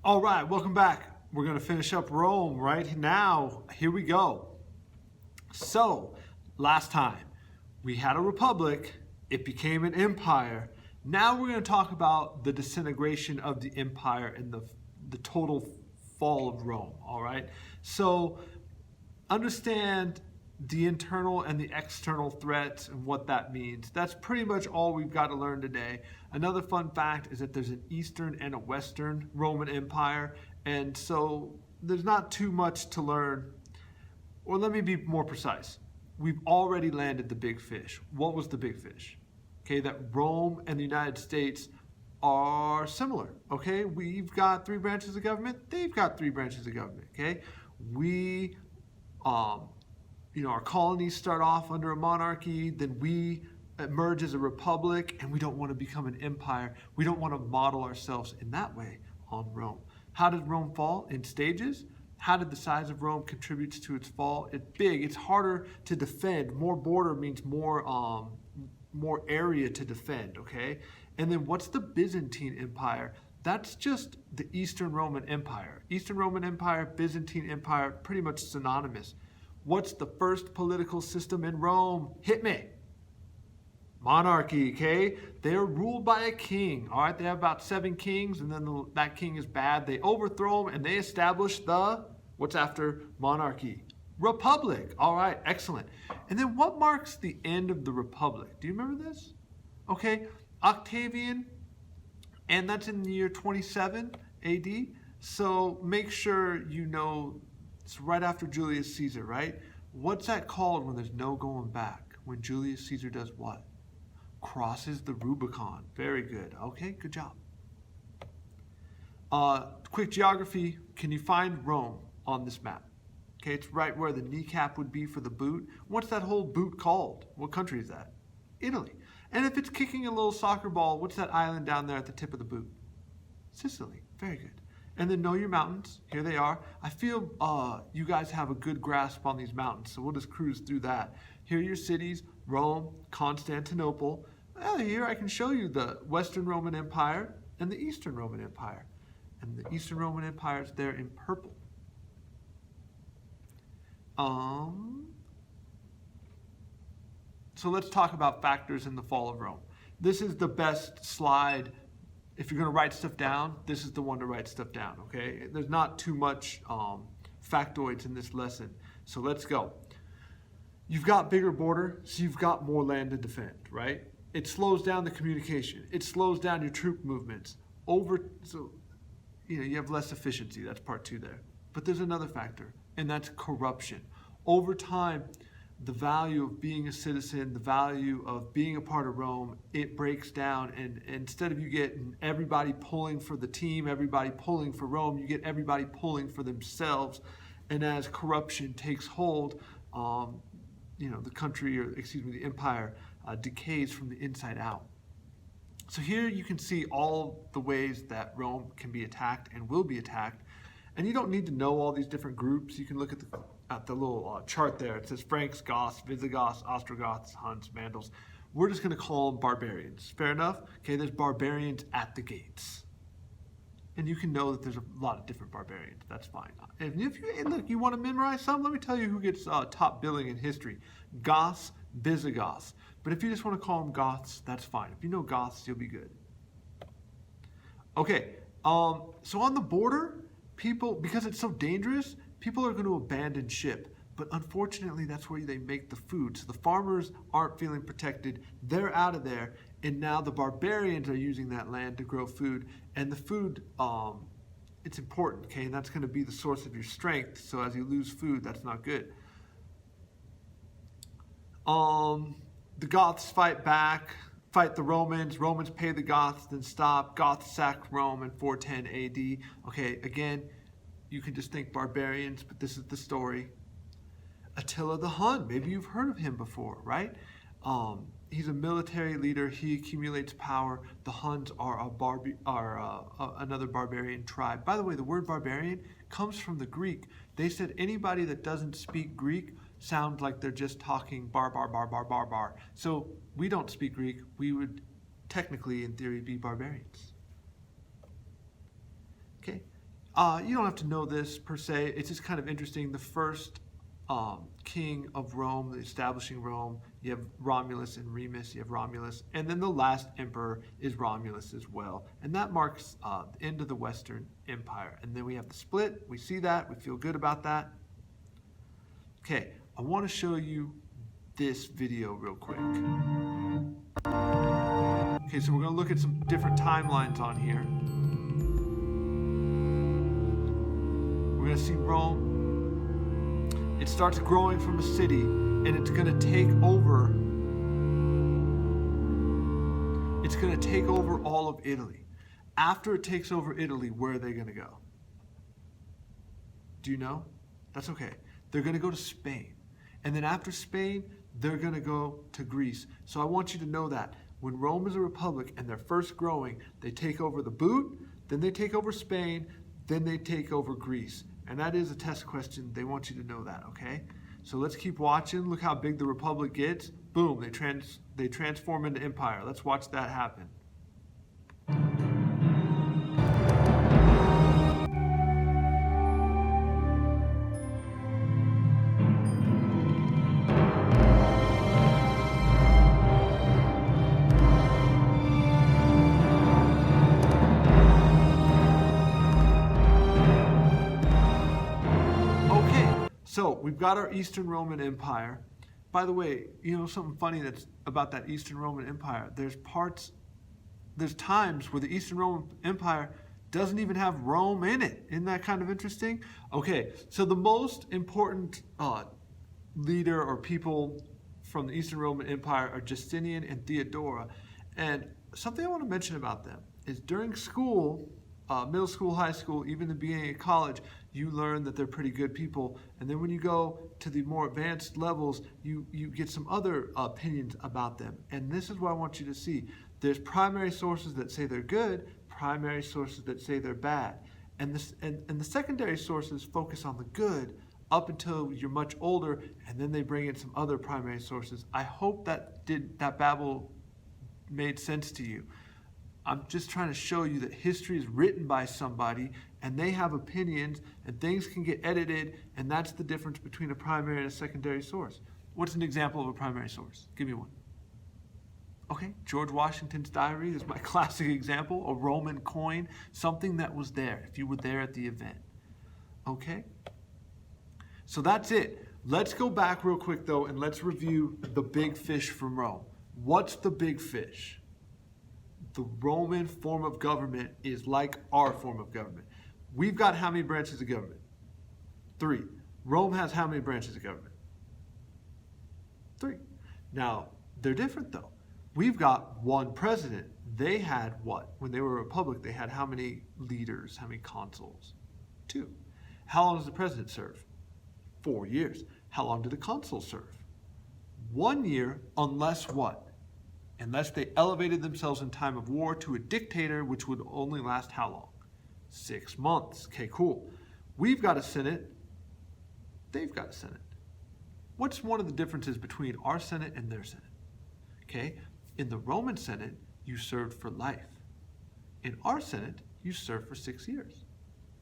All right, welcome back. We're going to finish up Rome right now. Here we go. So, last time we had a republic, it became an empire. Now we're going to talk about the disintegration of the empire and the total fall of Rome. All right, so understand the internal and the external threats and what that means. That's pretty much all we've got to learn today. Another fun fact is that there's an Eastern and a Western Roman Empire, and so there's not too much to learn. Or let me be more precise. We've already landed the big fish. What was the big fish? Okay, that Rome and the United States are similar. Okay, we've got 3 branches of government. They've got 3 branches of government. Okay, our colonies start off under a monarchy, then we emerge as a republic, and we don't want to become an empire. We don't want to model ourselves in that way on Rome. How did Rome fall? In stages. How did the size of Rome contribute to its fall? It's big. It's harder to defend. More border means more area to defend, okay? And then what's the Byzantine Empire? That's just the Eastern Roman Empire. Eastern Roman Empire, Byzantine Empire, pretty much synonymous. What's the first political system in Rome? Hit me. Monarchy, okay? They're ruled by a king, all right? They have about 7 kings, and then that king is bad. They overthrow him, and they establish what's after monarchy? Republic. All right, excellent. And then what marks the end of the republic? Do you remember this? Okay, Octavian, and that's in the year 27 AD. So make sure you know it's right after Julius Caesar, right? What's that called when there's no going back? When Julius Caesar does what? Crosses the Rubicon. Very good. Okay, good job. Quick geography. Can you find Rome on this map? Okay, it's right where the kneecap would be for the boot. What's that whole boot called? What country is that? Italy. And if it's kicking a little soccer ball, what's that island down there at the tip of the boot? Sicily. Very good. And then know your mountains. Here they are. I feel you guys have a good grasp on these mountains, so we'll just cruise through that. Here are your cities: Rome, Constantinople. Well, here I can show you the Western Roman Empire and the Eastern Roman Empire. And the Eastern Roman Empire is there in purple. So let's talk about factors in the fall of Rome. This is the best slide. If you're going to write stuff down, this is the one to write stuff down, okay? There's not too much factoids in this lesson. So let's go. You've got bigger border, so you've got more land to defend, right? It slows down the communication. It slows down your troop movements. So you have less efficiency. That's part 2 there. But there's another factor, and that's corruption. Over time, the value of being a citizen, the value of being a part of Rome, it breaks down. And instead of you getting everybody pulling for the team, everybody pulling for Rome, you get everybody pulling for themselves. And as corruption takes hold, the empire decays from the inside out. So here you can see all the ways that Rome can be attacked and will be attacked. And you don't need to know all these different groups. You can look at the little chart there. It says Franks, Goths, Visigoths, Ostrogoths, Huns, Vandals. We're just going to call them barbarians. Fair enough? Okay, there's barbarians at the gates. And you can know that there's a lot of different barbarians. That's fine. And if you want to memorize some, let me tell you who gets top billing in history. Goths, Visigoths. But if you just want to call them Goths, that's fine. If you know Goths, you'll be good. Okay, so on the border, people, because it's so dangerous, people are going to abandon ship. But unfortunately, that's where they make the food. So the farmers aren't feeling protected. They're out of there. And now the barbarians are using that land to grow food. And the food, it's important, okay? And that's going to be the source of your strength. So as you lose food, that's not good. The Goths fight back, fight the Romans. Romans pay the Goths, then stop. Goths sack Rome in 410 AD. Okay, again, you can just think barbarians, but this is the story. Attila the Hun, maybe you've heard of him before, right? He's a military leader. He accumulates power. The Huns are another barbarian tribe. By the way, the word barbarian comes from the Greek. They said anybody that doesn't speak Greek sounds like they're just talking bar. So we don't speak Greek. We would technically, in theory, be barbarians. Okay. You don't have to know this per se. It's just kind of interesting. The first king of Rome, establishing Rome, you have Romulus and Remus, you have Romulus, and then the last emperor is Romulus as well. And that marks the end of the Western Empire. And then we have the split. We see that. We feel good about that. Okay, I want to show you this video real quick. Okay, so we're going to look at some different timelines on here. We're going to see Rome. It starts growing from a city, and it's going to take over. It's going to take over all of Italy. After it takes over Italy, where are they going to go? Do you know? That's okay. They're going to go to Spain. And then after Spain, they're going to go to Greece. So I want you to know that when Rome is a republic and they're first growing, they take over the boot, then they take over Spain, then they take over Greece. And that is a test question. They want you to know that, okay? So let's keep watching. Look how big the republic gets. Boom, they transform into empire. Let's watch that happen. So we've got our Eastern Roman Empire. By the way, you know something funny that's about that Eastern Roman Empire? There's times where the Eastern Roman Empire doesn't even have Rome in it. Isn't that kind of interesting? Okay, so the most important leader or people from the Eastern Roman Empire are Justinian and Theodora. And something I want to mention about them is during school, middle school, high school, even the beginning of college, you learn that they're pretty good people. And then when you go to the more advanced levels, you get some other opinions about them. And this is what I want you to see. There's primary sources that say they're good, primary sources that say they're bad. And the secondary sources focus on the good up until you're much older, and then they bring in some other primary sources. I hope that babble made sense to you. I'm just trying to show you that history is written by somebody and they have opinions and things can get edited, and that's the difference between a primary and a secondary source. What's an example of a primary source? Give me one. Okay, George Washington's diary is my classic example, a Roman coin, something that was there if you were there at the event. Okay? So that's it. Let's go back real quick though and let's review the big fish from Rome. What's the big fish? The Roman form of government is like our form of government. We've got how many branches of government? 3. Rome has how many branches of government? 3. Now, they're different though. We've got one president. They had what? When they were a republic, they had how many leaders, how many consuls? 2. How long does the president serve? 4 years. How long do the consuls serve? 1 year, unless what? Unless they elevated themselves in time of war to a dictator, which would only last how long? 6 months. Okay, cool. We've got a Senate. They've got a Senate. What's one of the differences between our Senate and their Senate? Okay, in the Roman Senate, you served for life. In our Senate, you served for 6 years.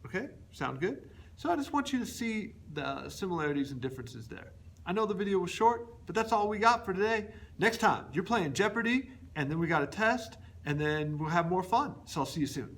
Okay, sound good? So I just want you to see the similarities and differences there. I know the video was short, but that's all we got for today. Next time, you're playing Jeopardy, and then we got a test, and then we'll have more fun. So I'll see you soon.